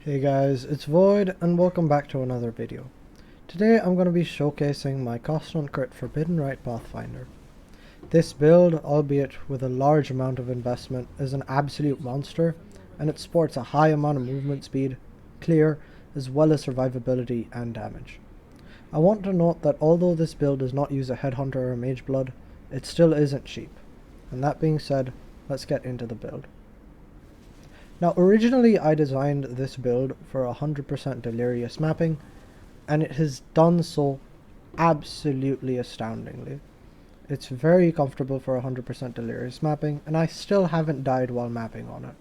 Hey guys, it's Void and welcome back to another video. Today I'm going to be showcasing my cost on crit Forbidden Rite Pathfinder. This build, albeit with a large amount of investment, is an absolute monster, and it sports a high amount of movement speed, clear, as well as survivability and damage. I want to note that although this build does not use a Headhunter or Mageblood, it still isn't cheap. And that being said, let's get into the build. Now originally I designed this build for 100% delirious mapping, and it has done so absolutely astoundingly. It's very comfortable for 100% delirious mapping, and I still haven't died while mapping on it.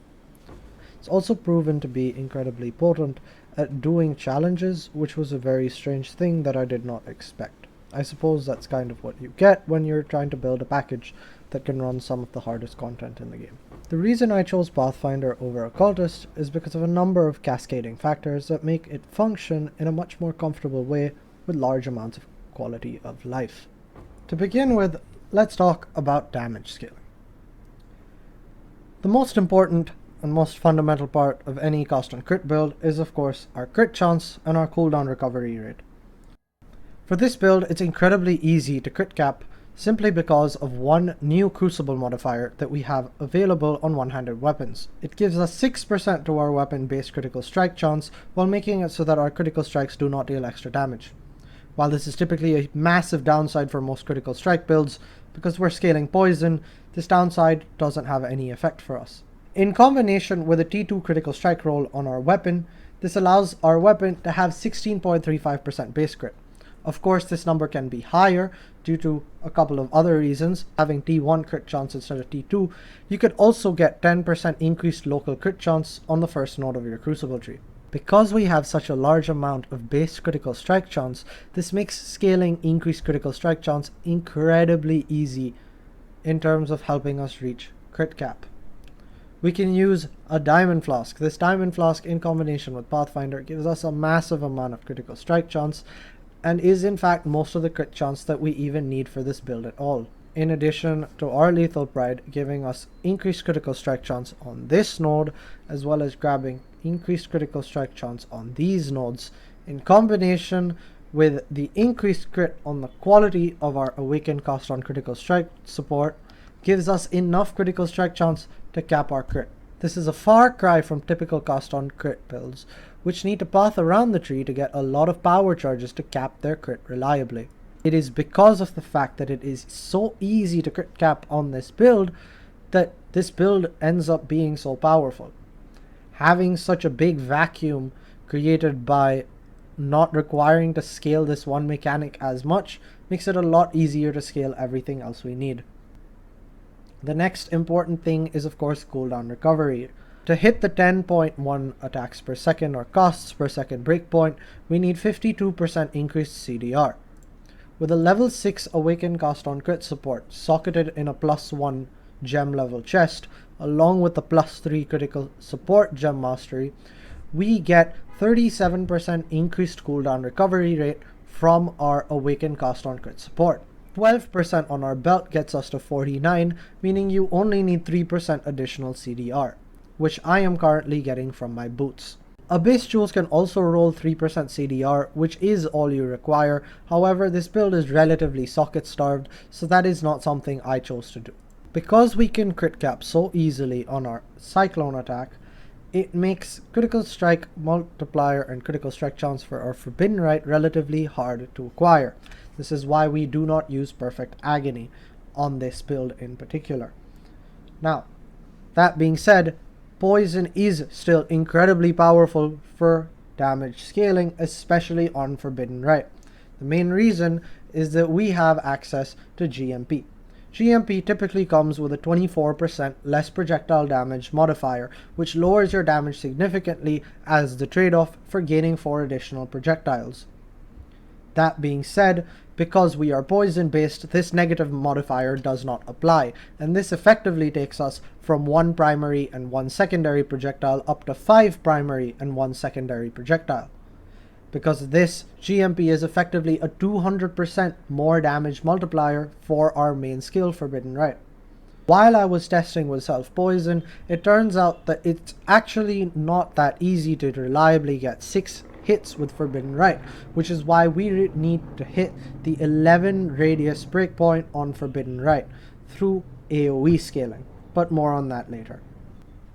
It's also proven to be incredibly potent at doing challenges, which was a very strange thing that I did not expect. I suppose that's kind of what you get when you're trying to build a package that can run some of the hardest content in the game. The reason I chose Pathfinder over Occultist is because of a number of cascading factors that make it function in a much more comfortable way with large amounts of quality of life. To begin with, let's talk about damage scaling. The most important and most fundamental part of any cost on crit build is of course our crit chance and our cooldown recovery rate. For this build, it's incredibly easy to crit cap simply because of one new Crucible modifier that we have available on one-handed weapons. It gives us 6% to our weapon-based critical strike chance while making it so that our critical strikes do not deal extra damage. While this is typically a massive downside for most critical strike builds, because we're scaling poison, this downside doesn't have any effect for us. In combination with a T2 critical strike roll on our weapon, this allows our weapon to have 16.35% base crit. Of course, this number can be higher due to a couple of other reasons. Having T1 crit chance instead of T2, you could also get 10% increased local crit chance on the first node of your Crucible tree. Because we have such a large amount of base critical strike chance, this makes scaling increased critical strike chance incredibly easy in terms of helping us reach crit cap. We can use a Diamond Flask. This Diamond Flask in combination with Pathfinder gives us a massive amount of critical strike chance, and is in fact most of the crit chance that we even need for this build at all. In addition to our Lethal Pride giving us increased critical strike chance on this node, as well as grabbing increased critical strike chance on these nodes, in combination with the increased crit on the quality of our Awakened cost on critical strike support, gives us enough critical strike chance to cap our crit. This is a far cry from typical cost on crit builds, which need to path around the tree to get a lot of power charges to cap their crit reliably. It is because of the fact that it is so easy to crit cap on this build that this build ends up being so powerful. Having such a big vacuum created by not requiring to scale this one mechanic as much makes it a lot easier to scale everything else we need. The next important thing is of course cooldown recovery. To hit the 10.1 attacks per second or costs per second breakpoint, we need 52% increased CDR. With a level 6 Awakened cost on crit support socketed in a +1 gem level chest, along with the +3 critical support gem mastery, we get 37% increased cooldown recovery rate from our Awakened cost on crit support. 12% on our belt gets us to 49, meaning you only need 3% additional CDR, which I am currently getting from my boots. A base jewels can also roll 3% CDR, which is all you require. However, this build is relatively socket starved, so that is not something I chose to do. Because we can crit cap so easily on our Cyclone attack, it makes critical strike multiplier and critical strike chance for our Forbidden Rite relatively hard to acquire. This is why we do not use Perfect Agony on this build in particular. Now, that being said, poison is still incredibly powerful for damage scaling, especially on Forbidden Rite. The main reason is that we have access to GMP. GMP typically comes with a 24% less projectile damage modifier, which lowers your damage significantly as the trade-off for gaining 4 additional projectiles. That being said, because we are poison based, this negative modifier does not apply, and this effectively takes us from 1 primary and 1 secondary projectile up to 5 primary and 1 secondary projectile. Because this GMP is effectively a 200% more damage multiplier for our main skill Forbidden Rite. While I was testing with self-poison, it turns out that it's actually not that easy to reliably get 6 hits with Forbidden Rite, which is why we need to hit the 11 radius breakpoint on Forbidden Rite through AoE scaling, but more on that later.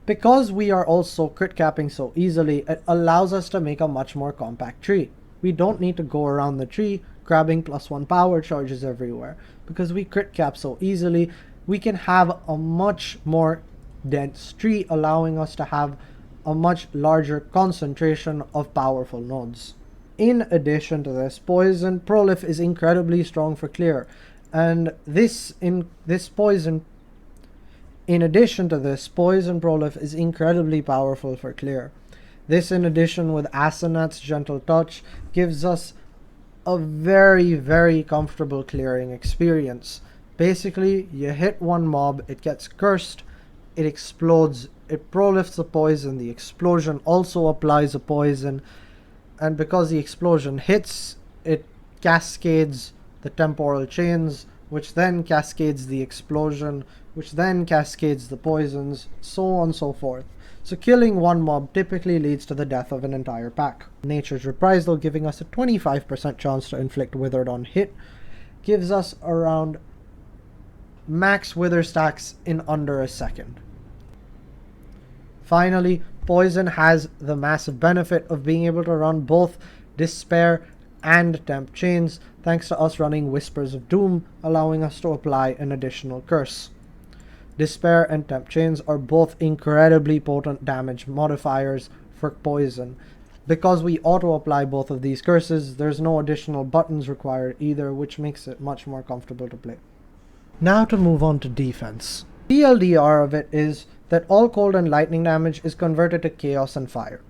Because we are also crit capping so easily, it allows us to make a much more compact tree. We don't need to go around the tree grabbing +1 power charges everywhere. Because we crit cap so easily, we can have a much more dense tree, allowing us to have a much larger concentration of powerful nodes. In addition to this, Poison Prolif is incredibly strong for clear, and in addition to this, Poison Prolif is incredibly powerful for clear. This, in addition with Asenath's Gentle Touch, gives us a very, very comfortable clearing experience. Basically, you hit one mob, it gets cursed, it explodes, it prolifts a poison, the explosion also applies a poison, and because the explosion hits, it cascades the temporal chains, which then cascades the explosion, which then cascades the poisons, so on and so forth. So killing one mob typically leads to the death of an entire pack. Nature's Reprisal, giving us a 25% chance to inflict Withered on hit, gives us around max Wither stacks in under a second. Finally, Poison has the massive benefit of being able to run both Despair and Temp Chains, thanks to us running Whispers of Doom, allowing us to apply an additional curse. Despair and Temp Chains are both incredibly potent damage modifiers for Poison. Because we auto-apply both of these curses, there's no additional buttons required either, which makes it much more comfortable to play. Now to move on to defense. TLDR of it is that all cold and lightning damage is converted to chaos and fire.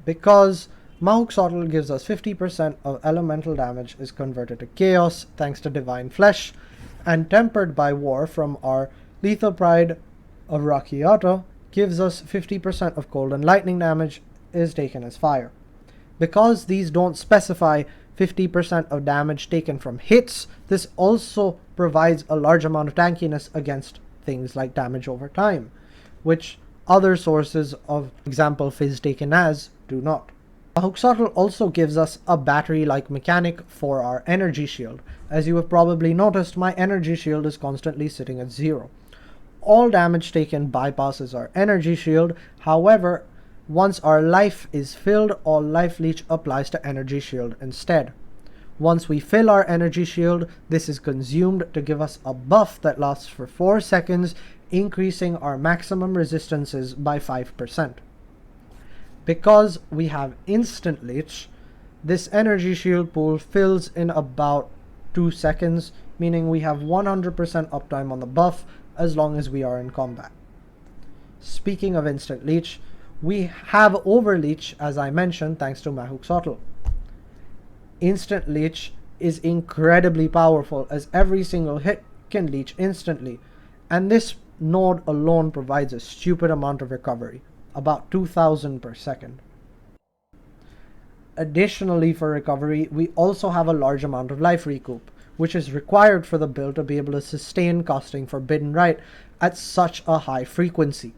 Because Mahuxotl gives us 50% of elemental damage is converted to chaos thanks to Divine Flesh, and Tempered by War from our Lethal Pride of Rakiata gives us 50% of cold and lightning damage is taken as fire. Because these don't specify 50% of damage taken from hits, this also provides a large amount of tankiness against things like damage over time, which other sources of example Fizz taken as do not. Mahuxotl also gives us a battery-like mechanic for our energy shield. As you have probably noticed, my energy shield is constantly sitting at 0. All damage taken bypasses our energy shield. However, once our life is filled, all life leech applies to energy shield instead. Once we fill our energy shield, this is consumed to give us a buff that lasts for 4 seconds, increasing our maximum resistances by 5%. Because we have instant leech, this energy shield pool fills in about 2 seconds, meaning we have 100% uptime on the buff as long as we are in combat. Speaking of instant leech, we have overleech, as I mentioned, thanks to Mahuxotl. Instant leech is incredibly powerful as every single hit can leech instantly, and this node alone provides a stupid amount of recovery, about 2000 per second. Additionally, for recovery, we also have a large amount of life recoup, which is required for the build to be able to sustain casting Forbidden Rite at such a high frequency.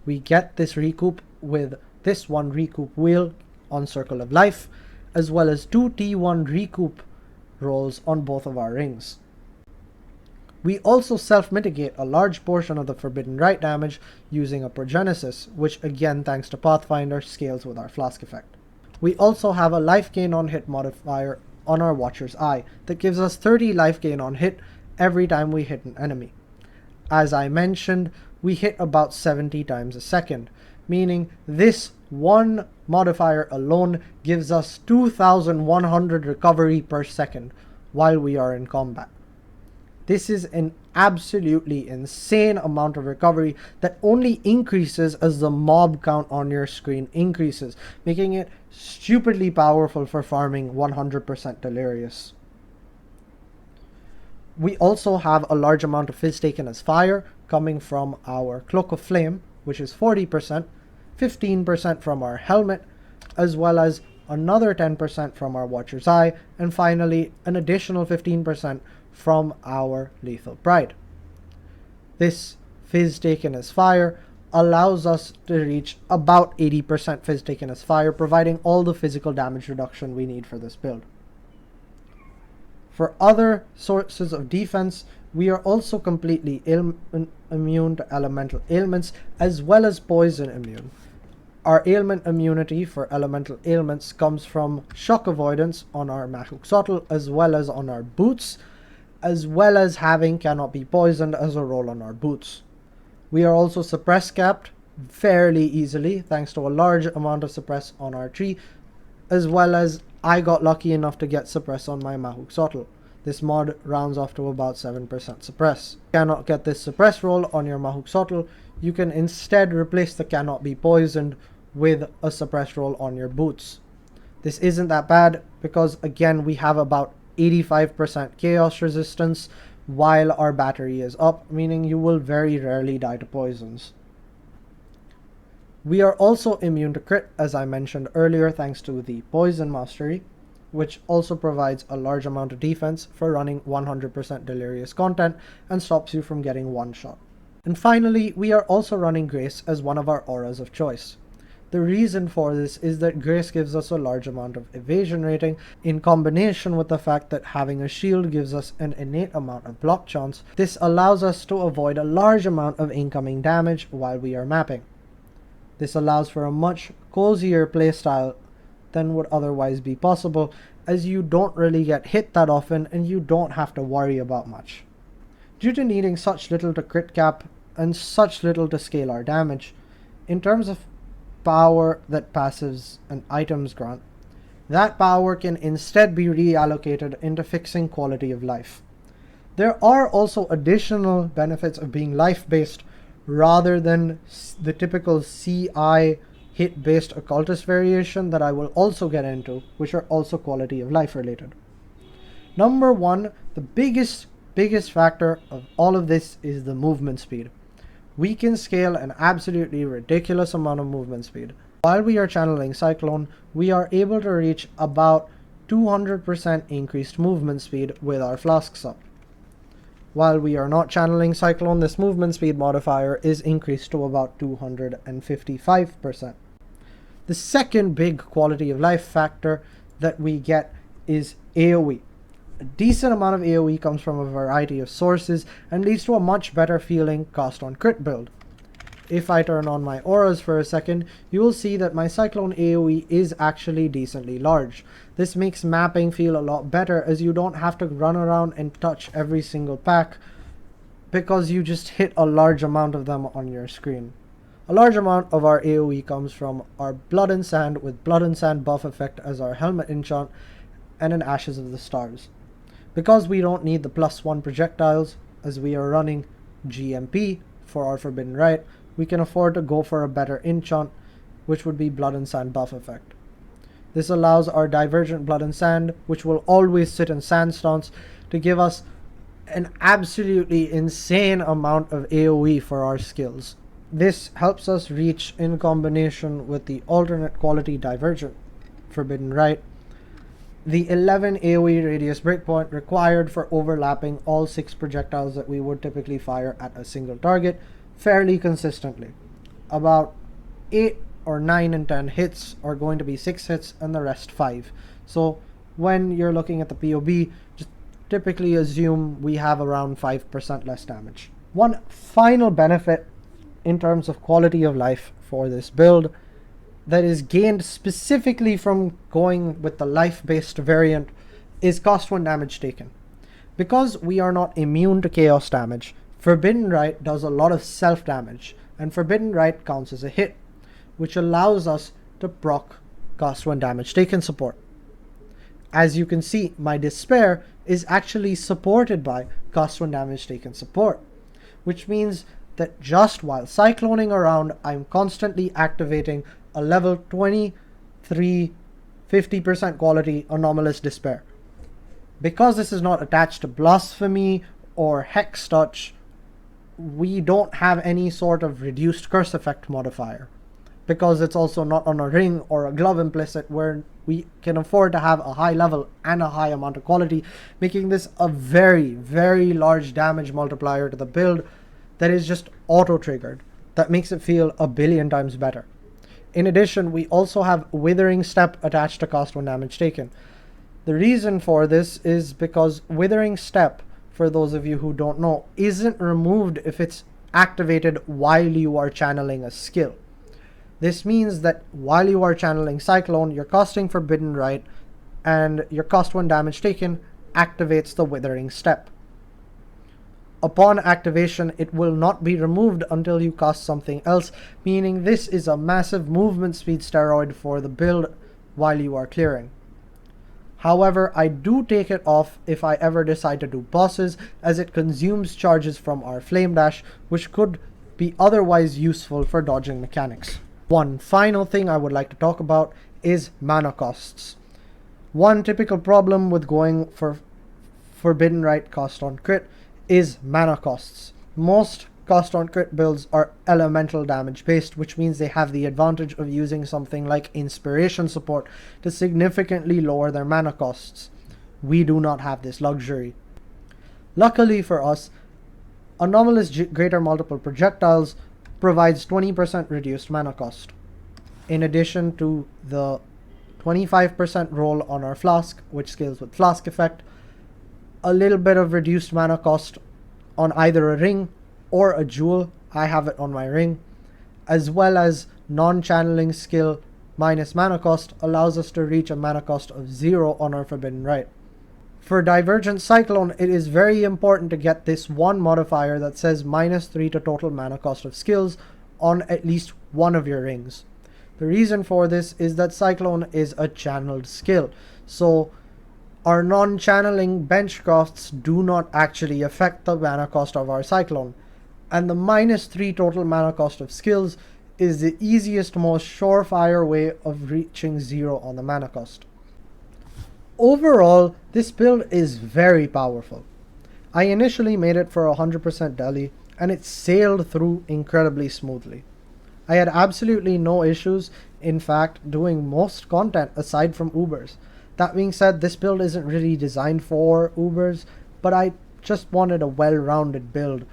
We get this recoup with this one recoup wheel on Circle of Life, as well as 2 T1 recoup rolls on both of our rings. We also self-mitigate a large portion of the Forbidden Rite damage using a Progenesis, which again, thanks to Pathfinder, scales with our Flask effect. We also have a life gain on hit modifier on our Watcher's Eye that gives us 30 life gain on hit every time we hit an enemy. As I mentioned, we hit about 70 times a second, meaning this one modifier alone gives us 2100 recovery per second while we are in combat. This is an absolutely insane amount of recovery that only increases as the mob count on your screen increases, making it stupidly powerful for farming 100% Delirious. We also have a large amount of Fizz taken as fire coming from our Cloak of Flame, which is 40%, 15% from our Helmet, as well as another 10% from our Watcher's Eye, and finally an additional 15% from our Lethal Pride. This fizz taken as fire allows us to reach about 80% fizz taken as fire, providing all the physical damage reduction we need for this build. For other sources of defense, we are also completely immune to elemental ailments as well as poison immune. Our ailment immunity for elemental ailments comes from shock avoidance on our Mahuxotl as well as on our boots, as well as having cannot be poisoned as a roll on our boots. We are also suppress capped fairly easily thanks to a large amount of suppress on our tree, as well as I got lucky enough to get suppress on my Mahuxotl. This mod rounds off to about 7% suppress. Cannot get this suppress roll on your Mahuxotl, you can instead replace the cannot be poisoned with a suppress roll on your boots. This isn't that bad because again we have about 85% chaos resistance while our battery is up, meaning you will very rarely die to poisons. We are also immune to crit, as I mentioned earlier, thanks to the poison mastery, which also provides a large amount of defense for running 100% delirious content and stops you from getting one shot. And finally, we are also running Grace as one of our auras of choice. The reason for this is that Grace gives us a large amount of evasion rating in combination with the fact that having a shield gives us an innate amount of block chance. This allows us to avoid a large amount of incoming damage while we are mapping. This allows for a much cozier playstyle than would otherwise be possible, as you don't really get hit that often and you don't have to worry about much. Due to needing such little to crit cap and such little to scale our damage, in terms of power that passives and items grant, that power can instead be reallocated into fixing quality of life. There are also additional benefits of being life-based rather than the typical CI hit-based occultist variation that I will also get into, which are also quality of life related. Number one, the biggest factor of all of this is the movement speed. We can scale an absolutely ridiculous amount of movement speed. While we are channeling Cyclone, we are able to reach about 200% increased movement speed with our flasks up. While we are not channeling Cyclone, this movement speed modifier is increased to about 255%. The second big quality of life factor that we get is AoE. A decent amount of AoE comes from a variety of sources and leads to a much better feeling cast on crit build. If I turn on my auras for a second, you will see that my Cyclone AoE is actually decently large. This makes mapping feel a lot better as you don't have to run around and touch every single pack because you just hit a large amount of them on your screen. A large amount of our AoE comes from our Blood and Sand with Blood and Sand buff effect as our helmet enchant and an Ashes of the Stars. Because we don't need the +1 projectiles as we are running GMP for our Forbidden Rite, we can afford to go for a better enchant, which would be Blood and Sand buff effect. This allows our Divergent Blood and Sand, which will always sit in sand stance, to give us an absolutely insane amount of AoE for our skills. This helps us reach, in combination with the alternate quality Divergent Forbidden Rite, the 11 AoE radius breakpoint required for overlapping all 6 projectiles that we would typically fire at a single target fairly consistently. About 8 or 9 and 10 hits are going to be 6 hits and the rest 5. So when you're looking at the POB, just typically assume we have around 5% less damage. One final benefit in terms of quality of life for this build that is gained specifically from going with the life-based variant is cost 1 damage taken. Because we are not immune to chaos damage, Forbidden Rite does a lot of self-damage, and Forbidden Rite counts as a hit, which allows us to proc cost 1 damage taken support. As you can see, my Despair is actually supported by cost 1 damage taken support, which means that just while cycloning around, I'm constantly activating a level 23 50% quality Anomalous Despair. Because this is not attached to Blasphemy or Hex Touch, we don't have any sort of reduced curse effect modifier. Because it's also not on a ring or a glove implicit where we can afford to have a high level and a high amount of quality, making this a very, very large damage multiplier to the build that is just auto-triggered, that makes it feel a billion times better. In addition, we also have Withering Step attached to cost 1 damage taken. The reason for this is because Withering Step, for those of you who don't know, isn't removed if it's activated while you are channeling a skill. This means that while you are channeling Cyclone, you're casting Forbidden Rite, and your cost 1 damage taken activates the Withering Step. Upon activation, it will not be removed until you cast something else, meaning this is a massive movement speed steroid for the build while you are clearing. However, I do take it off if I ever decide to do bosses, as it consumes charges from our Flame Dash, which could be otherwise useful for dodging mechanics. One final thing I would like to talk about is mana costs. One typical problem with going for Forbidden Rite cost on crit is mana costs. Most cost on crit builds are elemental damage based, which means they have the advantage of using something like Inspiration support to significantly lower their mana costs. We do not have this luxury. Luckily for us, Anomalous Greater Multiple Projectiles provides 20% reduced mana cost. In addition to the 25% roll on our flask, which scales with flask effect, a little bit of reduced mana cost on either a ring or a jewel. I have it on my ring, as well as non-channeling skill minus mana cost allows us to reach a mana cost of 0 on our Forbidden Rite. For Divergent Cyclone, it is very important to get this one modifier that says -3 to total mana cost of skills on at least one of your rings. The reason for this is that Cyclone is a channeled skill, so our non-channeling bench costs do not actually affect the mana cost of our Cyclone, and the -3 total mana cost of skills is the easiest, most surefire way of reaching 0 on the mana cost. Overall, this build is very powerful. I initially made it for 100% Deli, and it sailed through incredibly smoothly. I had absolutely no issues, in fact, doing most content aside from Ubers. That being said, this build isn't really designed for Ubers, but I just wanted a well-rounded build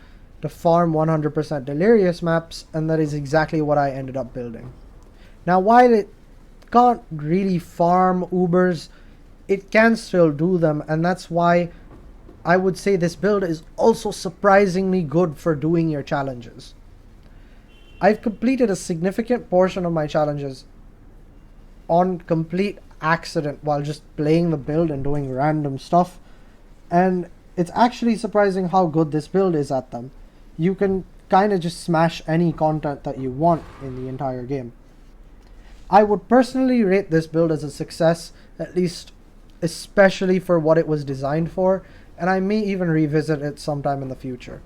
to farm 100% Delirious maps, and that is exactly what I ended up building. Now, while it can't really farm Ubers, it can still do them, and that's why I would say this build is also surprisingly good for doing your challenges. I've completed a significant portion of my challenges on complete accident while just playing the build and doing random stuff, and it's actually surprising how good this build is at them. You can kind of just smash any content that you want in the entire game. I would personally rate this build as a success, at least especially for what it was designed for, and I may even revisit it sometime in the future.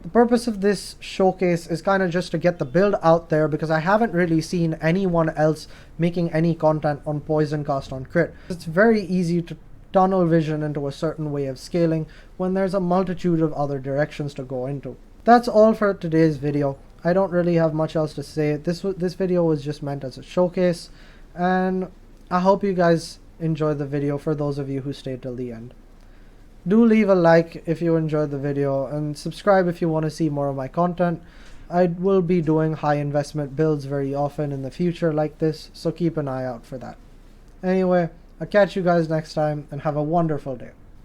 The purpose of this showcase is kind of just to get the build out there, because I haven't really seen anyone else making any content on poison cost on crit. It's very easy to tunnel vision into a certain way of scaling when there's a multitude of other directions to go into. That's all for today's video. I don't really have much else to say. This video was just meant as a showcase, and I hope you guys enjoyed the video, for those of you who stayed till the end. Do leave a like if you enjoyed the video, and subscribe if you want to see more of my content. I will be doing high investment builds very often in the future like this, so keep an eye out for that. Anyway, I'll catch you guys next time, and have a wonderful day.